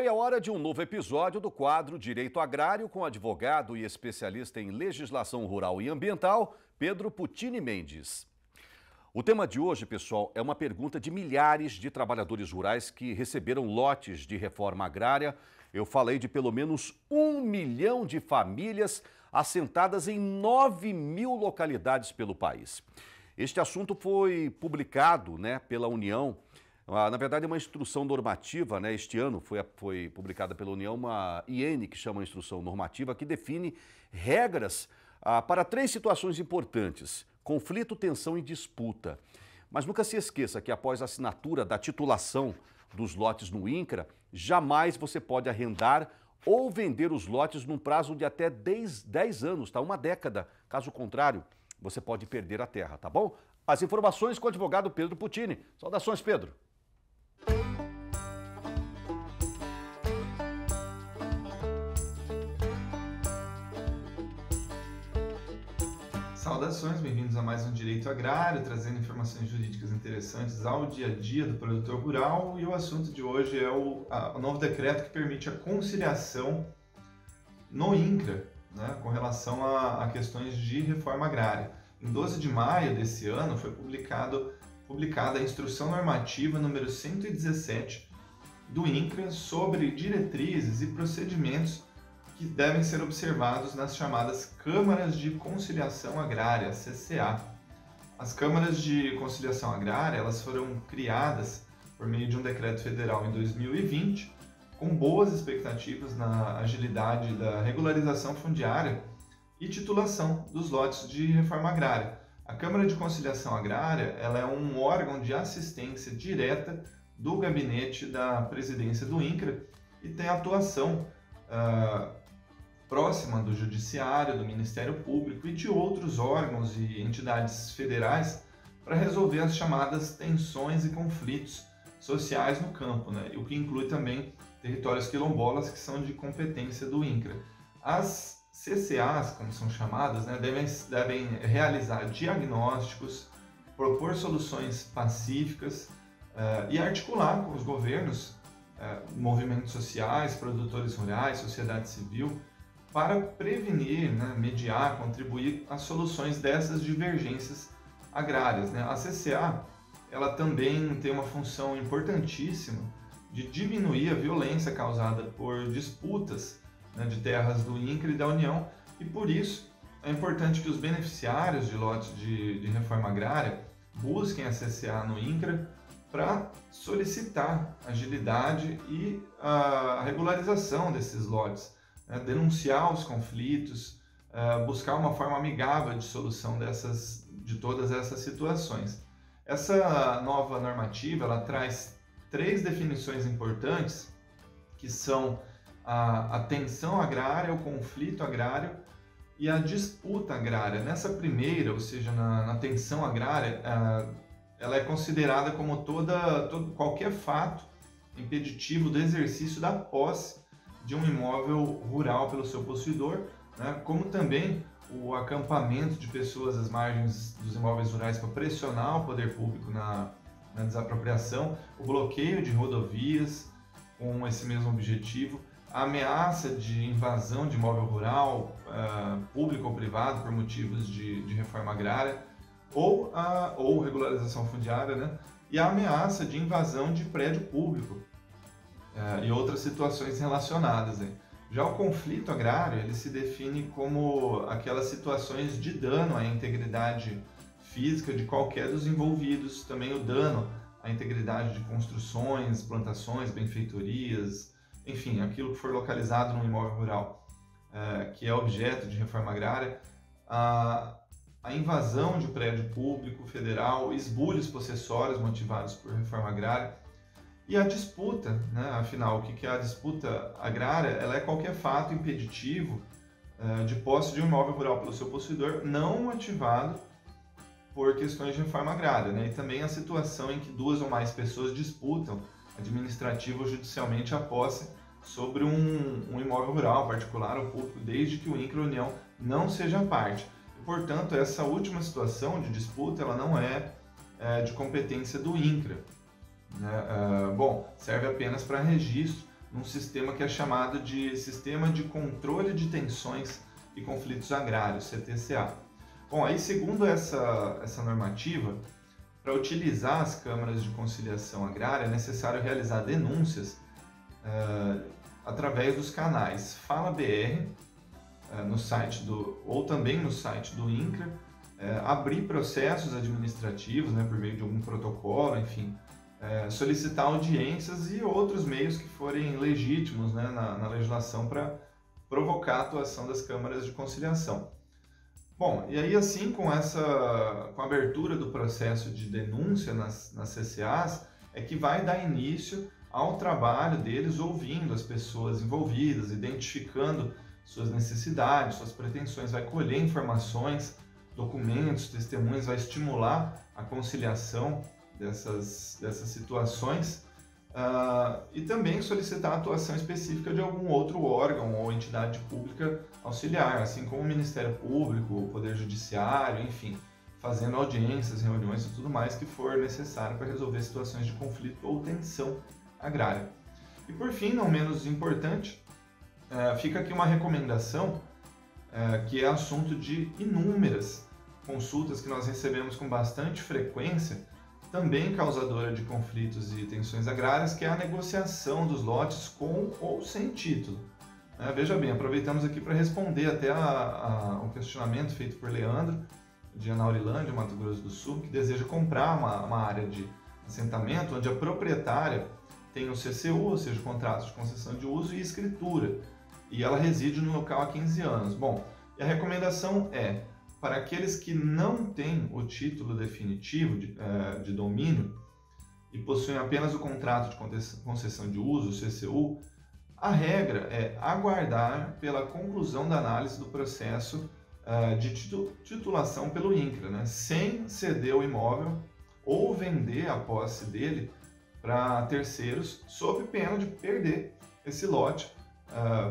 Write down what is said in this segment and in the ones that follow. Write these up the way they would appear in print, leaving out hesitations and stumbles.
é hora de um novo episódio do quadro Direito Agrário com advogado e especialista em legislação rural e ambiental, Pedro Puccini Mendes. O tema de hoje, pessoal, é uma pergunta de milhares de trabalhadores rurais que receberam lotes de reforma agrária. Eu falei de pelo menos 1 milhão de famílias assentadas em 9 mil localidades pelo país. Este assunto foi publicado, pela União. Na verdade, é uma instrução normativa, este ano foi publicada pela União uma IN, que chama Instrução Normativa, que define regras para 3 situações importantes: conflito, tensão e disputa. Mas nunca se esqueça que após a assinatura da titulação dos lotes no INCRA, jamais você pode arrendar ou vender os lotes num prazo de até 10 anos, tá? 1 década. Caso contrário, você pode perder a terra, tá bom? As informações com o advogado Pedro Puccini. Saudações, Pedro. Saudações, bem-vindos a mais um Direito Agrário, trazendo informações jurídicas interessantes ao dia a dia do produtor rural. E o assunto de hoje é o novo decreto que permite a conciliação no INCRA, com relação a questões de reforma agrária. Em 12 de maio desse ano foi publicada a Instrução Normativa número 117 do INCRA sobre diretrizes e procedimentos que devem ser observados nas chamadas Câmaras de Conciliação Agrária, CCA. As Câmaras de Conciliação Agrária elas foram criadas por meio de um decreto federal em 2020, com boas expectativas na agilidade da regularização fundiária e titulação dos lotes de reforma agrária. A Câmara de Conciliação Agrária ela é um órgão de assistência direta do gabinete da presidência do INCRA e tem atuação próxima do Judiciário, do Ministério Público e de outros órgãos e entidades federais para resolver as chamadas tensões e conflitos sociais no campo, o que inclui também territórios quilombolas que são de competência do INCRA. As CCAs, como são chamadas, devem realizar diagnósticos, propor soluções pacíficas e articular com os governos, movimentos sociais, produtores rurais, sociedade civil, para prevenir, mediar, contribuir às soluções dessas divergências agrárias. A CCA ela também tem uma função importantíssima de diminuir a violência causada por disputas de terras do INCRA e da União, e por isso é importante que os beneficiários de lotes de reforma agrária busquem a CCA no INCRA para solicitar agilidade e a regularização desses lotes, denunciar os conflitos, buscar uma forma amigável de solução de todas essas situações. Essa nova normativa ela traz 3 definições importantes, que são a tensão agrária, o conflito agrário e a disputa agrária. Nessa primeira, ou seja, na tensão agrária, ela é considerada como qualquer fato impeditivo do exercício da posse de um imóvel rural pelo seu possuidor, como também o acampamento de pessoas às margens dos imóveis rurais para pressionar o poder público na desapropriação, o bloqueio de rodovias com esse mesmo objetivo, a ameaça de invasão de imóvel rural, público ou privado, por motivos de reforma agrária, ou regularização fundiária, e a ameaça de invasão de prédio público e outras situações relacionadas. Já o conflito agrário ele se define como aquelas situações de dano à integridade física de qualquer dos envolvidos, também o dano à integridade de construções, plantações, benfeitorias, enfim, aquilo que for localizado no imóvel rural, que é objeto de reforma agrária, a invasão de prédio público federal, esbulhos possessórios motivados por reforma agrária e a disputa, afinal, o que é a disputa agrária? Ela é qualquer fato impeditivo de posse de um imóvel rural pelo seu possuidor não ativado por questões de reforma agrária, e também a situação em que 2 ou mais pessoas disputam administrativa ou judicialmente a posse sobre um imóvel rural, particular ou público, desde que o INCRA ou União não seja parte. E, portanto, essa última situação de disputa ela não é de competência do INCRA. Serve apenas para registro num sistema que é chamado de Sistema de Controle de Tensões e Conflitos Agrários, CTCA. Bom, aí segundo essa normativa, para utilizar as câmaras de conciliação agrária é necessário realizar denúncias através dos canais Fala BR, no site ou também no site do INCRA, abrir processos administrativos, né, por meio de algum protocolo, enfim, solicitar audiências e outros meios que forem legítimos, né, na legislação para provocar a atuação das câmaras de conciliação. Bom, e aí assim com a abertura do processo de denúncia nas CCAs, é que vai dar início ao trabalho deles ouvindo as pessoas envolvidas, identificando suas necessidades, suas pretensões, vai colher informações, documentos, testemunhas, vai estimular a conciliação dessas situações e também solicitar a atuação específica de algum outro órgão ou entidade pública auxiliar, assim como o Ministério Público, o Poder Judiciário, enfim, fazendo audiências, reuniões e tudo mais que for necessário para resolver situações de conflito ou tensão agrária. E por fim, não menos importante, fica aqui uma recomendação que é assunto de inúmeras consultas que nós recebemos com bastante frequência, também causadora de conflitos e tensões agrárias, que é a negociação dos lotes com ou sem título. Veja bem, aproveitamos aqui para responder até um questionamento feito por Leandro, de Anaurilândia, Mato Grosso do Sul, que deseja comprar uma área de assentamento onde a proprietária tem o CCU, ou seja, o contrato de concessão de uso e escritura, e ela reside no local há 15 anos. Bom, e a recomendação é, para aqueles que não têm o título definitivo de domínio e possuem apenas o contrato de concessão de uso, o CCU, a regra é aguardar pela conclusão da análise do processo de titulação pelo INCRA, né, sem ceder o imóvel ou vender a posse dele para terceiros, sob pena de perder esse lote,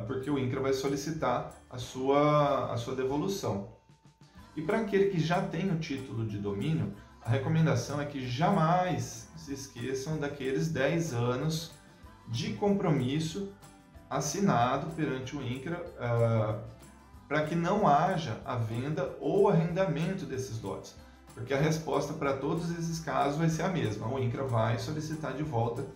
porque o INCRA vai solicitar a sua devolução. E para aquele que já tem o título de domínio, a recomendação é que jamais se esqueçam daqueles 10 anos de compromisso assinado perante o INCRA para que não haja a venda ou arrendamento desses lotes. Porque a resposta para todos esses casos vai ser a mesma. O INCRA vai solicitar de volta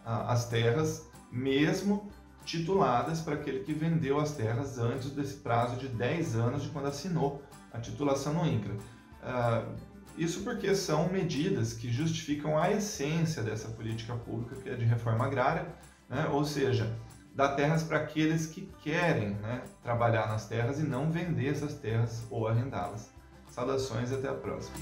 as terras, mesmo tituladas, para aquele que vendeu as terras antes desse prazo de 10 anos de quando assinou a titulação no INCRA. Isso porque são medidas que justificam a essência dessa política pública, que é de reforma agrária, né? Ou seja, dar terras para aqueles que querem, né, trabalhar nas terras e não vender essas terras ou arrendá-las. Saudações e até a próxima.